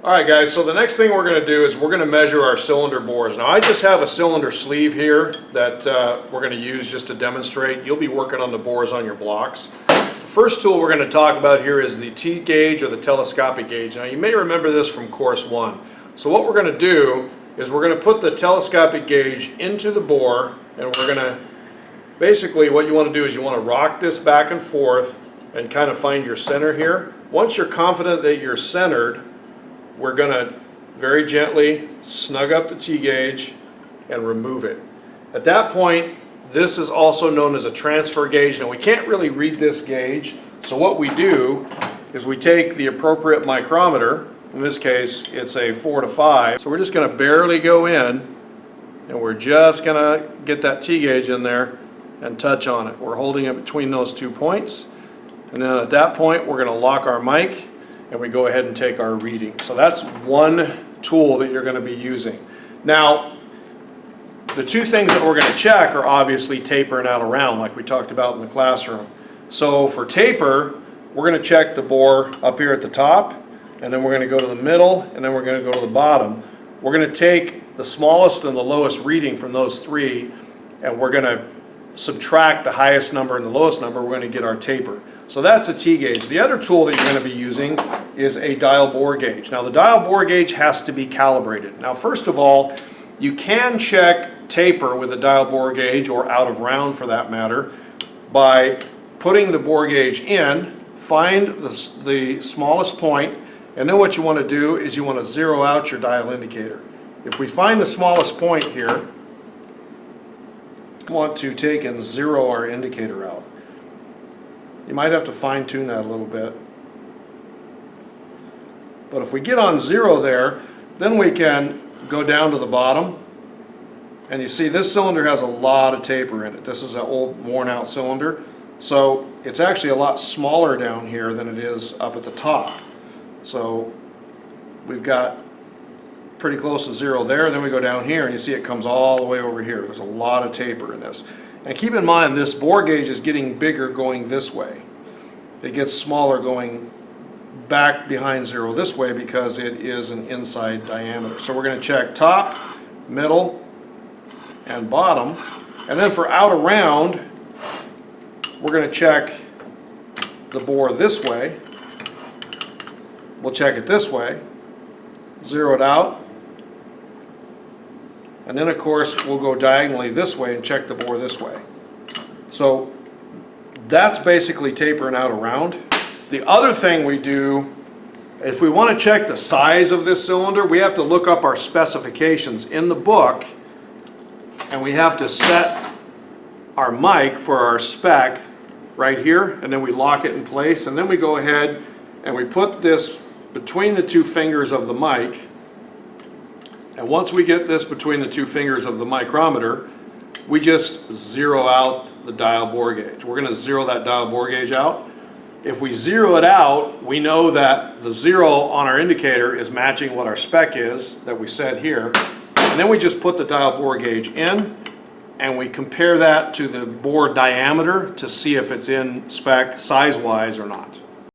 Alright guys, so the next thing we're going to do is we're going to measure our cylinder bores. Now I just have a cylinder sleeve here that we're going to use just to demonstrate. You'll be working on the bores on your blocks. The first tool we're going to talk about here is the T gauge or the telescopic gauge. Now you may remember this from course 1. So what we're going to do is we're going to put the telescopic gauge into the bore, and we're going to, basically what you want to do is you want to rock this back and forth and kind of find your center here. Once you're confident that you're centered, we're going to very gently snug up the T gauge and remove it. At that point, this is also known as a transfer gauge. Now we can't really read this gauge, so what we do is we take the appropriate micrometer. In this case it's a 4 to 5, so we're just going to barely go in and we're just going to get that T gauge in there and touch on it. We're holding it between those 2 points, and then at that point we're going to lock our mic and we go ahead and take our reading. So that's one tool that you're going to be using. Now, the 2 things that we're going to check are obviously taper and out of round, like we talked about in the classroom. So for taper, we're going to check the bore up here at the top, and then we're going to go to the middle, and then we're going to go to the bottom. We're going to take the smallest and the lowest reading from those 3, and we're going to subtract the highest number and the lowest number. We're going to get our taper. So that's a T gauge. The other tool that you're going to be using is a dial bore gauge. Now the dial bore gauge has to be calibrated. Now first of all, you can check taper with a dial bore gauge, or out of round for that matter, by putting the bore gauge in, find the smallest point, and then what you want to do is you want to zero out your dial indicator. If we find the smallest point here, we want to take and zero our indicator out. You might have to fine-tune that a little bit. But if we get on 0 there, then we can go down to the bottom. And you see this cylinder has a lot of taper in it. This is an old worn-out cylinder. So it's actually a lot smaller down here than it is up at the top. So we've got pretty close to 0 there. Then we go down here and you see it comes all the way over here. There's a lot of taper in this. And keep in mind, this bore gauge is getting bigger going this way. It gets smaller going back behind 0 this way because it is an inside diameter. So we're going to check top, middle, and bottom. And then for out around, we're going to check the bore this way. We'll check it this way, zero it out. And then of course we'll go diagonally this way and check the bore this way. So that's basically taper and out around. The other thing we do, if we want to check the size of this cylinder, we have to look up our specifications in the book, and we have to set our mic for our spec right here, and then we lock it in place, and then we go ahead and we put this between the 2 fingers of the mic. And once we get this between the 2 fingers of the micrometer, we just zero out the dial bore gauge. We're going to zero that dial bore gauge out. If we zero it out, we know that the 0 on our indicator is matching what our spec is that we set here. And then we just put the dial bore gauge in, and we compare that to the bore diameter to see if it's in spec size-wise or not.